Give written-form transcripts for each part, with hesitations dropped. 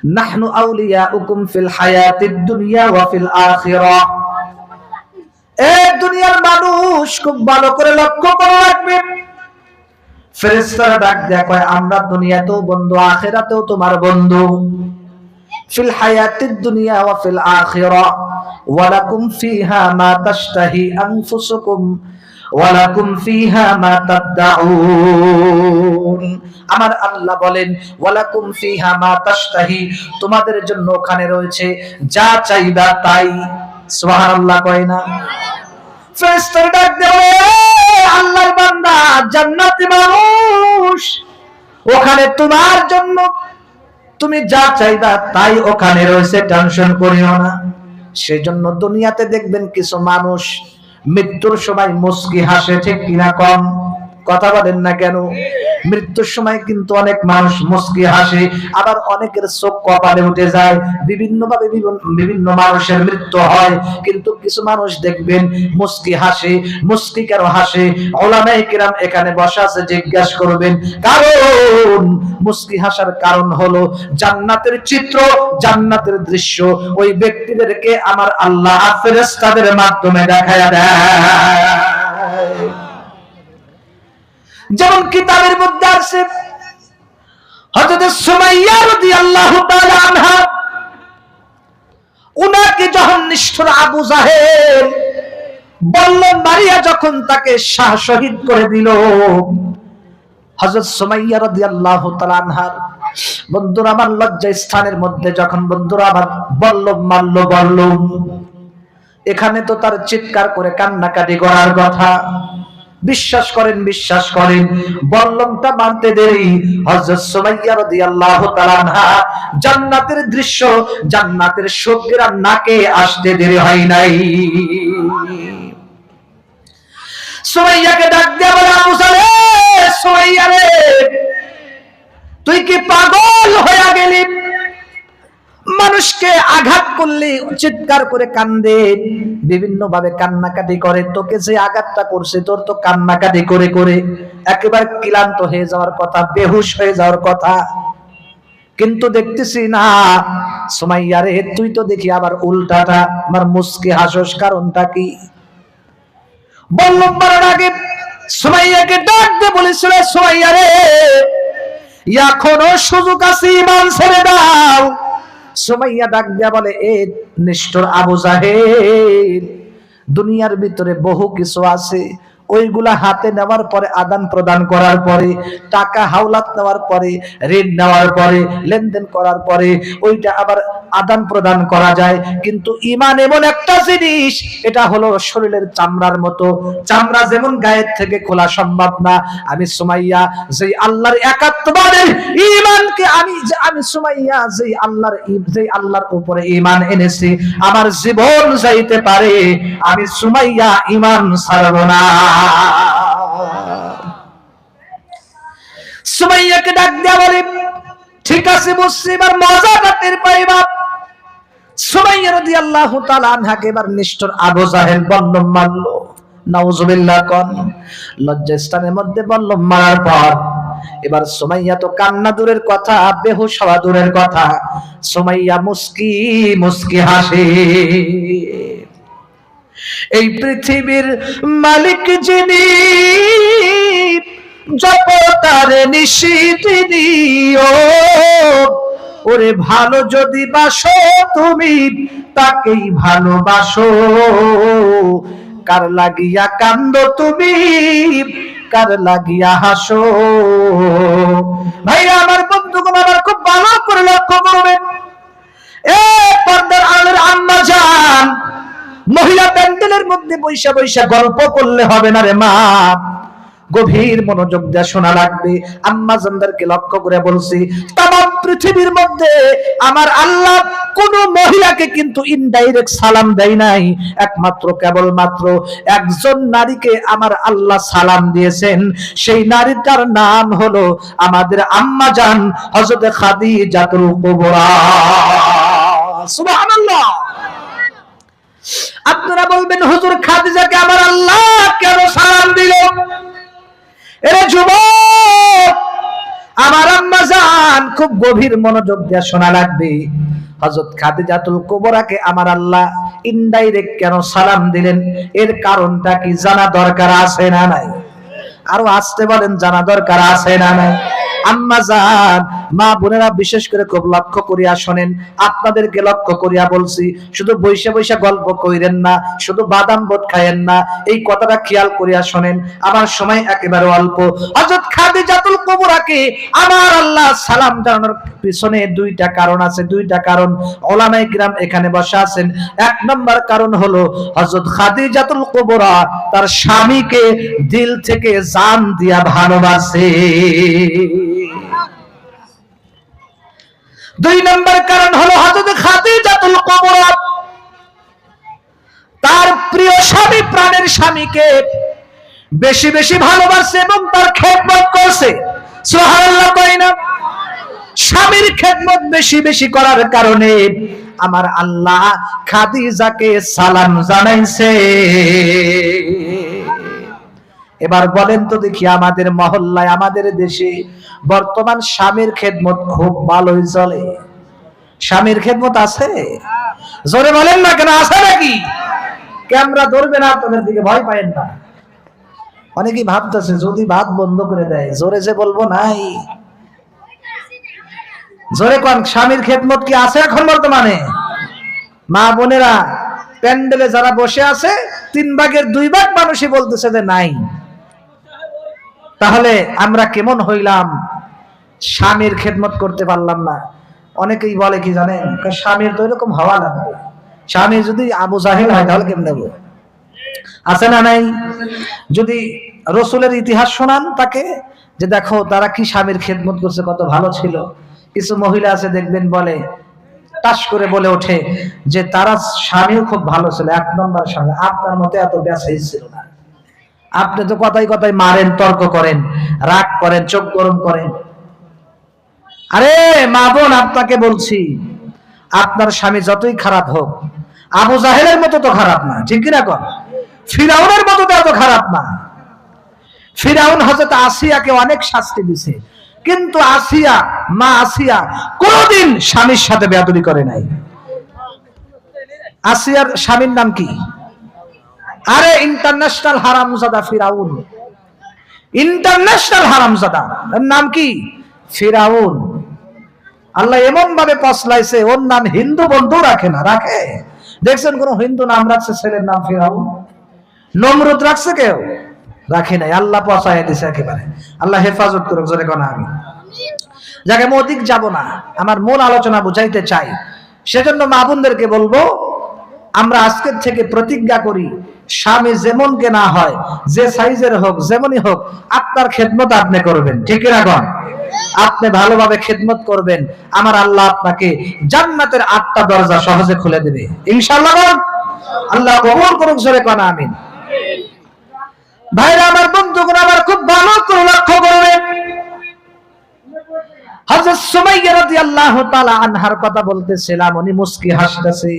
নাহনু আউলিয়াউকুম ফিল হায়াতিদ দুনিয়া ওয়া ফিল আখিরাহ। এই দুনিয়ার মানুষ খুব ভালো করে লক্ষ্য করে রাখবে। ফেরেশতারা ডাক দেয়া কয় আমরা দুনিয়াতেও বন্ধু, আখিরাতেও তোমার বন্ধু। ফিল হায়াতিদ দুনিয়া ওয়া ফিল আখিরাহ ওয়া লাকুম ফিহা মা তাশতাহি আনফুসুকুম ওয়া লাকুম ফিহা মা তাদউন। আমার আল্লাহ বলেন ওয়া লাকুম ফিহা মা তাশতাহি, তোমাদের জন্য ওখানে রয়েছে যা চাইবা তাই। সুবহানাল্লাহ কয় না? ফেরেশতারা ডাক দেয় আল্লাহর বান্দা জান্নাতি মানুষ, ওখানে তোমার জন্য তুমি যা চাইবা তাই ওখানে রয়েছে, টেনশন করিও না। সেজন্য দুনিয়াতে দেখবেন কিছু মানুষ মৃত্যুর সময় মুস্কি হাসে, ঠিক কিনা কম? কথা বলেন না কেন? মৃত্যুর সময় কিন্তু অনেক মানুষ মুস্কি হাসে, আবার অনেকের চোখ কপালে উঠে যায়। বিভিন্নভাবে বিভিন্ন মানুষের মৃত্যু হয়, কিন্তু কিছু মানুষ দেখবেন মুস্কি হাসে। মুস্কি কেন হাসে? উলামায়ে কিরাম এখানে বসা আছে, জিজ্ঞাসা করবেন। কারণ মুস্কি হাসার কারণ হলো জান্নাতের চিত্র, জান্নাতের দৃশ্য ওই ব্যক্তিদেরকে আমার আল্লাহ ফেরেশতাদের মাধ্যমে দেখায়া দেয়। যেমন কিতাবের মধ্যে আছে হযরত সুমাইয়া রাদিয়াল্লাহু তাআলা আনহা, উনাকে যখন নিষ্ঠুর আবু জাহেল বলল মারিয়া, যখন তাকে শহীদ করে দিল, হযরত সুমাইয়া রাদিয়াল্লাহু তাআলা আনহার বন্ধুরা আমার লজ্জা স্থানের মধ্যে যখন বন্ধুরা আমার বলল, এখানে তো তার চিৎকার করে কান্নাকাটি করার কথা। বিশ্বাস করেন বল্লমটা মানতে দেরি হযরত সুমাইয়া রাদিয়াল্লাহু তাআলা আনহা জান্নাতের দৃশ্য, জান্নাতের সুগন্ধ নাকে আসতে দেরি হয় নাই। সুমাইয়াকে ডাক দিয়ে বলে আবু জাহেল, সুমাইয়া রে তুই কি পাগল হয়ে গেলি? মানুষকে আঘাত করলে চিৎকার করে কান্দে, বিভিন্ন ভাবে কান্নাকাটি করে। তোকে যে আঘাতটা করছে তোর তো কান্নাকাটি করে করে একেবারে ক্লান্ত হয়ে যাওয়ার কথা, বেহুশ হয়ে যাওয়ার কথা, কিন্তু দেখতেছি না। সুমাইয়া রে তুই তো দেখি আবার উল্টাটা, আমার মুস্কি হাসস, কারণটা কি? বললাম বলার আগে সুমাইয়াকে ডাক দিয়ে বলেছিল, সুমাইয়া রে এখনো সুযোগ আছে, ঈমান ছেড়ে দাও। সুমাইয়া ডাক দিয়া বলে, এ নিষ্ঠুর আবু জাহেল, দুনিয়ার ভিতরে বহু কিছু আছে, ওইগুলা হাতে নেওয়ার পরে, আদান প্রদান করার পরে, টাকা হাওলাত নেওয়ার পরে, ঋণ নেওয়ার পরে, লেনদেন করার পরে ওইটা আবার আদান প্রদান করা যায়, কিন্তু ঈমান এমন একটা জিনিস, এটা হলো শরীরের চামড়ার মতো, চামড়া যেমন গায়ের থেকে খোলা সম্ভব না। আমি সুমাইয়া যেই আল্লাহর একাত্মবাদের ঈমানকে আমি সুমাইয়া যেই আল্লাহর উপরে ঈমান এনেছি, আমার জীবন যাইতে পারে, আমি সুমাইয়া ঈমান ছাড়ব না। সুমাইয়াকে ডাক দেয়া বলে, ঠিক আছে বুঝছি, এবার মজাটা টের পাইবা। সুমাইয়া রাদিয়াল্লাহু তাআলা আনহাকে এবার নিষ্ঠুর আবু জাহেল বল্লম মারল। নাউজুবিল্লাহ কোন লজ্জাস্থানের মধ্যে বল্লম মারার পর এবার সুমাইয়া তো কান্না দূরের কথা, বেহুশ হওয়া দূরের কথা, সুমাইয়া মুস্কি মুস্কি হাসে। এই পৃথিবীর মালিক যিনি, জপ তার নিশিদিনী, ওরে ভালো যদি বাসো তুমি তাকেই ভালোবাসো, কার লাগিয়া কান্দো তুমি, কার লাগিয়া হাসো। ভাই আমার বন্ধুগণ, আমার খুব ভালো করে লক্ষ্য করবেন, এ পর্দার আলের আম্মা জান, মহিলা প্যান্ডেলের মধ্যে বৈশা বৈশা গল্প করলে হবে না রে মা, গভীর মনোযোগ দিয়ে শোনা লাগবে। আম্মা জানদেরকে লক্ষ্য করে বলছি, তামাম পৃথিবীর মধ্যে আমার আল্লাহ কোন মহিলাকে কিন্তু ইনডাইরেক্ট সালাম দেয় নাই, একমাত্র কেবলমাত্র একজন নারীকে আমার আল্লাহ সালাম দিয়েছেন। সেই নারীটার নাম হলো আমাদের আম্মা জান হযরত খাদিজাতুল কুবরা। সুবহানাল্লাহ। আপনারা বলবেন, হুজুর খাদিজাকে আমার আল্লাহ কেন সালাম দিল? এরে যুবক, আমার আম্মা জান খুব গভীর মনোযোগ দিয়ে শোনা লাগবে। হযরত খাদিজাতুল কুবরাকে আমার আল্লাহ ইনডাইরেক্ট কেন সালাম দিলেন, এর কারণটা কি জানা দরকার আছে না নাই? আরো আসতে বলেন, জানা দরকার আছে না নাই? আম্মা জান, মা বোনেরা বিশেষ করে খুব লক্ষ্য করিয়া শোনেন, আপনাদেরকে লক্ষ্য করিয়া বলছি, শুধু বৈশা বৈশা গল্প কইরেন না, শুধু বাদাম বোট খায়েন না, এই কথাটা খেয়াল করিয়া শোনেন। আমার সময় একেবারে অল্প। হযরত খাদিজাতুল কুবরাকে আমার আল্লাহ সালাম জানানোর পিছনে দুইটা কারণ আছে, দুইটা কারণ। উলামায়ে কিরাম এখানে বসা আছেন। এক নম্বর কারণ হলো হযরত খাদিজাতুল কুবরা তার স্বামীকে দিল থেকে জান দিয়া ভালোবাসে। দুই নম্বর কারণ হলো হযরত খাদিজাতুল কুবরা তার প্রিয় স্বামী, প্রাণের স্বামীকে বেশি বেশি ভালোবাসে এবং তার খেদমত করছে। সুবহানাল্লাহ কই না? স্বামীর খেদমত বেশি বেশি করার কারণে আমার আল্লাহ খাদিজাকে সালাম জানাইছে। এবার বলেন তো দেখি, আমাদের মহল্লায়, আমাদের দেশে বর্তমান স্বামীর খেদমত খুব ভালোই চলে? স্বামীর খেদমত আছে? জোরে বলেন না কেন, আছে নাকি? ক্যামেরা ধরবে না আপনাদের দিকে, ভয় পায়েন না। অনেকেই ভাবতেছে যদি ভাত বন্ধ করে দেয়, জোরে যে বলবো নাই। জোরে কোন, স্বামীর খেদমত কি আছে এখন বর্তমানে? মা বোনেরা প্যান্ডেলে যারা বসে আছে 3 ভাগের 2 ভাগ মানুষই বলতেছে যে নাই। তাহলে আমরা কেমন হইলাম? স্বামীর খেদমত করতে পারলাম না। অনেকেই বলে কি জানেন, স্বামীর তো এরকম হওয়া লাগবে। স্বামী যদি আবু জাহেল হয় তাহলে কেমন নেব? আছে না নাই? যদি রসুলের ইতিহাস শোনান তাকে, যে দেখো তারা কি স্বামীর খেদমত করছে, কত ভালো ছিল। কিছু মহিলা আছে দেখবেন বলে, টাস করে বলে ওঠে যে তারা স্বামীও খুব ভালো ছিল, 1 নম্বর স্বামী, আপনার মতো এত বেসাই ছিল না। আপনি তো কথায় কথায় মারেন, তর্ক করেন, রাগ করেন, চোখ গরম করেন। আরে মা বোন, আপনাকে বলছি, আপনার স্বামী যতই খারাপ হোক, আবু জাহেলের মতো তো খারাপ না, ঠিক কিনা কর? ফিরাউনের মতো তো এত খারাপ না। ফিরাউন হযরত আসিয়াকে অনেক শাস্তি দিছে, কিন্তু আসিয়া, মা আসিয়া কোনদিন স্বামীর সাথে বেয়াদবি করে নাই। আসিয়ার স্বামীর নাম কি? আরে ইন্টারন্যাশনাল হারামজাদা ফিরাউন। ইন্টারন্যাশনাল হারামজাদা, এর নাম কি? ফিরাউন। আল্লাহ এমন ভাবে পছলাইছে, ওর নাম হিন্দু বন্ধু রাখে না। রাখে? দেখছেন কোন হিন্দু নাম রাখছে ছেলের নাম ফিরাউন? নমরুদ রাখছে কেউ? রাখে নাই। আল্লাহ পছায় দিছে একেবারে। আল্লাহ হেফাজত করুক, জোরে কোন আমি। যাকে অধিক যাব না, আমার মূল আলোচনা বুঝাইতে চাই। সেজন্য মা বোনদেরকে বলবো, আমরা আজকের থেকে প্রতিজ্ঞা করি, স্বামী যেমন কে না হয়, যে সাইজের হোক, যেমনই হোক, আপনার খেদমত আপনি করবেন, ঠিক রাখুন। আপনি ভালোভাবে খেদমত করবেন, আমার আল্লাহ আপনাকে জান্নাতের 8টা দরজা সহজে খুলে দেবে ইনশাআল্লাহ। আল্লাহ কবুল করুক, জোরে কোন আমিন। ভাইরা আমার, বন্ধুগণ আমার, খুব ভালো করে লক্ষ্য করবেন। হযরত সুমাইয়া রাদিয়াল্লাহু তাআলা আনহার কথা বলতেছিলাম, উনি মুস্কি হাসতেছে।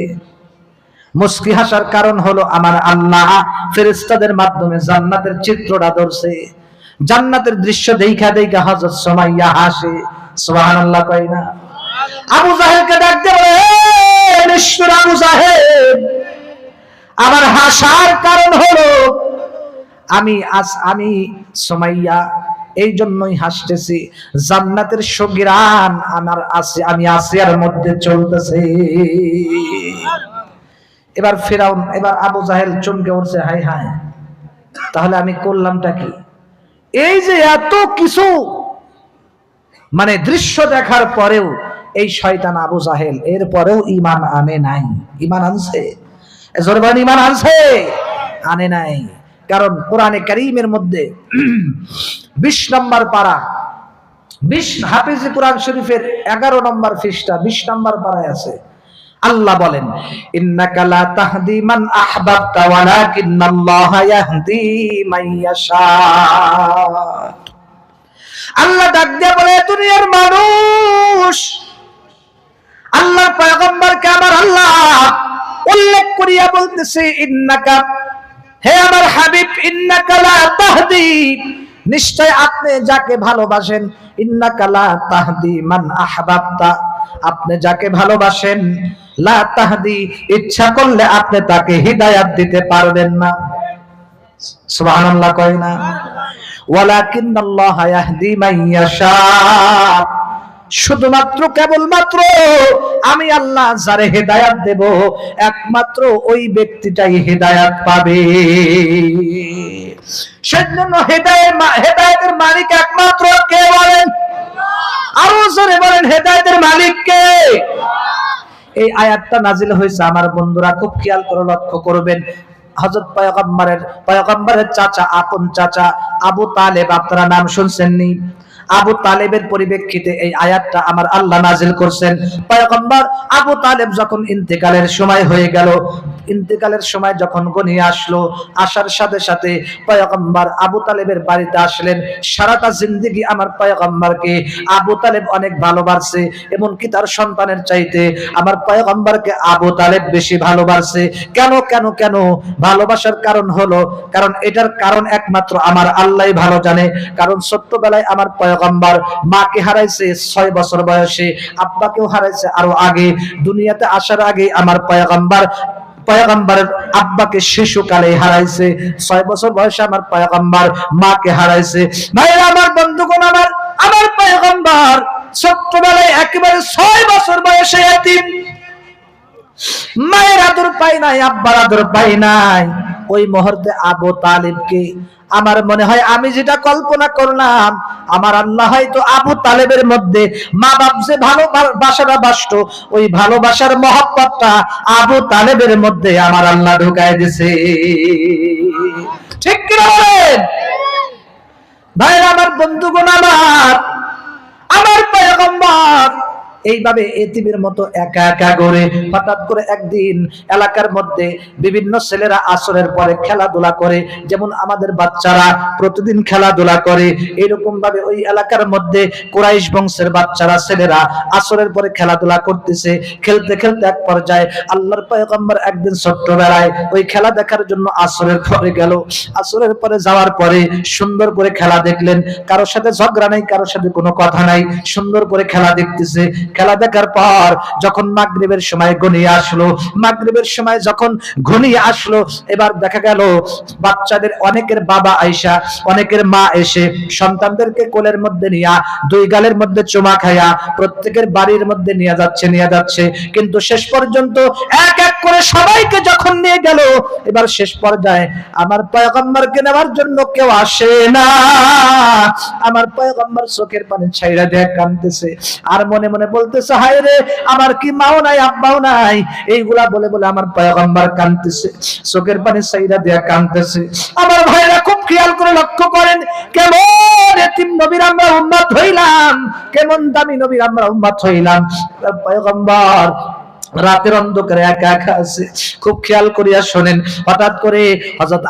মুস্কি হাসার কারণ হলো আমার আল্লাহ ফেরেশতাদের মাধ্যমে জান্নাতের চিত্রটা ধরছে। জান্নাতের দৃশ্য দেখা দেখা হযরত সুমাইয়া হাসে। সুবহানাল্লাহ কই না? আবু জাহেলকে ডাক দিয়ে বলে, হে নিষ্ঠুর আবু জাহেল, আমার হাসার কারণ হলো আমি সুমাইয়া এই জন্যই হাসতেছি, জান্নাতের সুঘ্রাণ আমার আছে, আমি আসিয়ার মধ্যে চলতেছে। এবার ফিরাউন, এবার আবু জাহেল চমকে উঠছে, হাই হাই, তাহলে আমি করলামটা কি? এই যে এত কিছু মানে দৃশ্য দেখার পরেও এই শয়তান আবু জাহেল এর পরেও ঈমান আনে নাই। ঈমান আনছে? জোরবান ঈমান আনছে? আনে নাই। কারণ কোরআনে কারীমের মধ্যে 20 নম্বর পারা, 20 হাফিজে কোরআন শরীফের 11 নম্বর পৃষ্ঠা, 20 নম্বর পারায় আছে, আল্লাহ বলেন, ইন্নাকা লা তাহদি মান আহবাবতা ওয়ালাকিন্নাল্লাহা ইয়াহদি মান ইয়াশা। আল্লাহ ডাক দিয়ে বলে, দুনিয়ার মানুষ, আল্লাহর পয়গম্বরকে আমার আল্লাহ উল্লেখ করিয়া বলতেছে, ইন্নাকা, হে আমার হাবিব, ইন্নাকা লা তাহদি, নিশ্চয় আপনি যাকে ভালোবাসেন ইন্নাকা লা তাহদি মান আহবাবতা, আপনি যাকে ভালোবাসেন, লা তাহদি, ইচ্ছা করলে আপনি তাকে হিদায়াত দিতে পারবেন না। সুবহানাল্লাহ কয় না? ওয়ালাকিন্নাল্লাহ ইয়াহদি মান ইয়াশা, শুধুমাত্র কেবলমাত্র আমি আল্লাহ যারে হেদায়াত দেব, একমাত্র ওই ব্যক্তিটাই হেদায়াত পাবে। সেজন্য হেদায়েতের মালিক একমাত্র কে বলেন? আরো জোরে বলেন, হেদায়েতের মালিক কে? এই আয়াতটা নাজিল হয়েছে আমার বন্ধুরা, খুব খেয়াল করে লক্ষ্য করবেন। হযরত পয়গম্বরের চাচা, আপন চাচা আবু তালেব, আপনারা নাম শুনছেননি? আবু তালেবের পরিপ্রেক্ষিতে এই আয়াতটা আমার আল্লাহ নাজিল করছেন। পয়গম্বর আবু তালেব যখন ইন্তেকালের সময় হয়ে গেল, ইন্তেকালের সময় যখন ঘনিয়ে আসলো, আসার সাথে সাথে পয়গম্বর আবু তালেবের বাড়িতে আসলেন। সারাটা জিন্দেগি আমার পয়গম্বরকে আবু তালেব অনেক ভালোবাসে, এমনকি তার সন্তানের চাইতে আমার পয়গম্বরকে আবু তালেব বেশি ভালোবাসে। কেন কেন কেন ভালোবাসার কারণ হলো, কারণ এটার কারণ একমাত্র আমার আল্লাহই ভালো জানে। কারণ ছোট্টবেলায় আমার পয়গম্বর মাকে হারাইছে 6 বছর বয়সে, আব্বাকেও হারাইছে আরো আগে। দুনিয়াতে আসার আগে আমার পয়গম্বরের আব্বাকে শিশুকালে হারাইছে। 6 বছর বয়সে আমার পয়গম্বর মাকে হারাইছে। ভাইরা আমার, বন্ধুগণ আমার, আমার পয়গম্বর ছোট্টবেলায় একেবারে 6 বছর বয়সে এতিম, মায়ের আদর পাই নাই, আব্বার আদর পাই নাই। ওই মুহূর্তে আবু তালেবকে, আমার মনে হয় আমি যেটা কল্পনা করলাম, আমার আল্লাহ হয়তো আবু তালেবের মধ্যে মা বাপ যে ভালোবাসাটা বাসতো, ওই ভালোবাসার মহব্বতটা আবু তালেবের মধ্যে আমার আল্লাহ ঢুকায় দিছে। ঠিক কি বলেন ভাই? আমার বন্ধুগণ আমার পয়গম্বর এইভাবে এতিমের মতো একা একা ঘুরে, হঠাৎ করে একদিন এলাকার মধ্যে বিভিন্ন ছেলেরা আসরের পরে খেলাধুলা করে, যেমন আমাদের বাচ্চারা প্রতিদিন খেলাধুলা করে, এরকম ভাবে ওই এলাকার মধ্যে কুরাইশ বংশের বাচ্চারা, ছেলেরা আসরের পরে খেলাধুলা করতেছে। খেলতে খেলতে এক পর্যায়ে আল্লাহর পয়গম্বর একদিন ছোট্টবেলায় ওই খেলা দেখার জন্য আসরের পরে গেল। আসরের পরে যাওয়ার পরে সুন্দর করে খেলা দেখলেন, কারোর সাথে ঝগড়া নাই, কারোর সাথে কোনো কথা নাই, সুন্দর করে খেলা দেখতেছে। খেলা দেখার পর যখন মাগরিবের সময় ঘনিয়ে আসলো, মাগরিবের সময় যখন ঘনিয়ে আসলো, এবার দেখা গেল বাচ্চাদের অনেকের বাবা আয়েশা, অনেকের মা এসে সন্তানদেরকে কোলের মধ্যে নিয়া, দুই গালের মধ্যে চুমা খায়া প্রত্যেকের বাড়ির মধ্যে নিয়ে যাচ্ছে। কিন্তু শেষ পর্যন্ত এক এক করে সবাইকে যখন নিয়ে গেল, এবার শেষ পর্যায়ে আমার পয়গম্বরকে নেওয়ার জন্য কেউ আসে না। আমার পয়গম্বর চোখের পানি ছাইড়া দিয়ে কাঁদতেছে, আর মনে মনে বলতেছে, হায় রে, আমার কি মাও নাই, আব্বাও নাই। এইগুলা বলে বলে আমার পয়গম্বর কাঁদতেছে, চোখের পানি ছাইড়া দিয়ে কাঁদতেছে। আমার ভাইরা খুব খেয়াল করে লক্ষ্য করেন, কেমন এতিম নবীর আমরা উম্মত হইলাম, কেমন দামি নবীর আমরা উম্মত হইলাম। পয়গম্বর রাতের অন্ধকারে একা একা আছে। খুব খেয়াল করিয়া শোনেন, হঠাৎ করে হযরত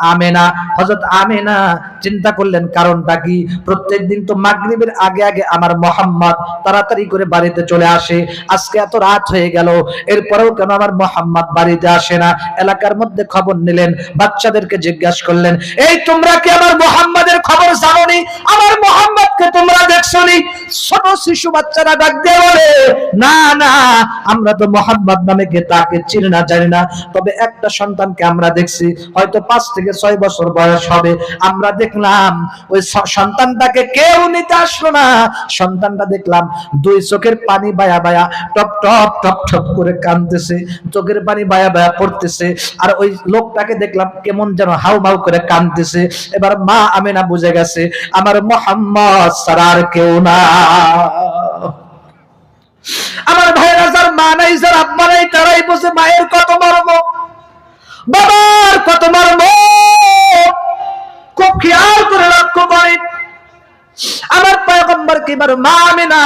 আমেনা চিন্তা করলেন কারণটা কি। প্রত্যেকদিন তো মাগরিবের আগে আগে আমার মুহাম্মদ তাড়াতাড়ি করে বাড়িতে চলে আসে, আজকে এত রাত হয়ে গেল, এরপরেও কেন আমার মুহাম্মদ বাড়িতে আসে না? এলাকার মধ্যে খবর নিলেন, বাচ্চাদেরকে জিজ্ঞাসা করলেন, এই তোমরা কি আমার মুহাম্মাদের খবর জানোনি? আমার মুহাম্মদকে তোমরা দেখছনি? ছোট শিশু বাচ্চারা ডাক দিয়ে বলে, না না, আমরা তো মুহাম্মদ নামে কে তাকে চিনি না, জানি না। তবে একটা সন্তানকে আমরা দেখছি, হয়তো 5 থেকে 6 বছর বয়স হবে। আমরা দেখলাম ওই সন্তানটাকে কেউ নিতে আসলো না। সন্তানটা দেখলাম 2 চোখের পানি বায়া বায়া টপ টপ টপ টপ করে কাঁদতেছে, চোখের পানি বায়া বায়া পড়তেছে। আর ওই লোকটাকে দেখলাম কেমন যেন হাউমাউ করে কাঁদতেছে। এবার মা আমেনা বুঝে গেছে আমার মুহাম্মদ ছাড়া আর কেউ না। আমার ভাইরা, যার মা নাই, যার আব্বা নাই, তারাই বুঝে মায়ের কত মর্ম, বাবার কত মর্ম। খুব খেয়াল করে লক্ষ্য করেন, আমার পয়গম্বরকে এবার মা আমেনা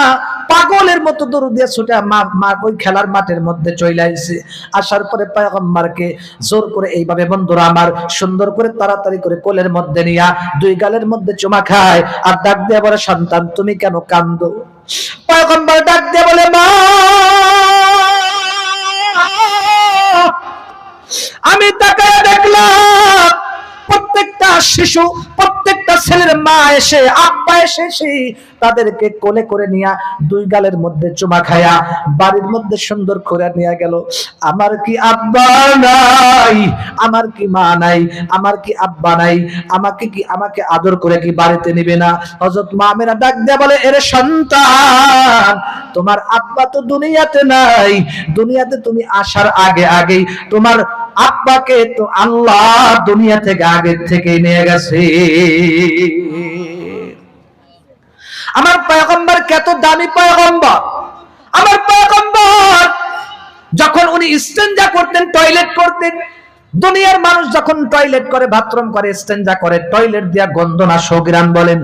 পাগলের মতো দৌড় দিয়ে ছুটে মা ওই খেলার মাঠের মধ্যে চলে আসছে। আসার পরে পয়গম্বরকে জোর করে এইভাবে বন্ধুরা আমার সুন্দর করে তাড়াতাড়ি করে কোলের মধ্যে নিয়া 2 গালের মধ্যে চুমা খায়, আর ডাক দিয়ে বলে, সন্তান তুমি কেন কান্দো? পয়গম্বর ডাক দিয়ে বলে, মা, আমি তাকায় দেখলাম প্রত্যেকটা শিশু, প্রত্যেকটা ছেলের মা এসে আব্বা এসে তাদেরকে কোলে করে নিয়া দুই গালের মধ্যে চুমা খায়া বাড়ির মধ্যে সুন্দর করে নিয়ে গেল। আমার কি আব্বা নাই, আমার কি মা নাই, আমার কি আব্বা নাই, আমাকে আদর করে কি বাড়িতে নিবে না? হযরত মা আমেনা ডাক দিয়ে বলে, এর সন্তান, তোমার আব্বা তো দুনিয়াতে নাই, দুনিয়াতে তুমি আসার আগে আগেই তোমার আব্বাকে তো আল্লাহ দুনিয়া থেকে আগে থেকে নিয়ে গেছে। আমার পয়গম্বর কত দামি পয়গম্বর! আমার পয়গম্বর যখন উনি ইস্তেঞ্জা করতেন, টয়লেট করতেন, দুনিয়ার মানুষ যখন টয়লেট করে, বাথরুম করে, ইস্তেঞ্জা করে, টয়লেট দিয়া গন্ধ না সুঘ্রাণ বলেন।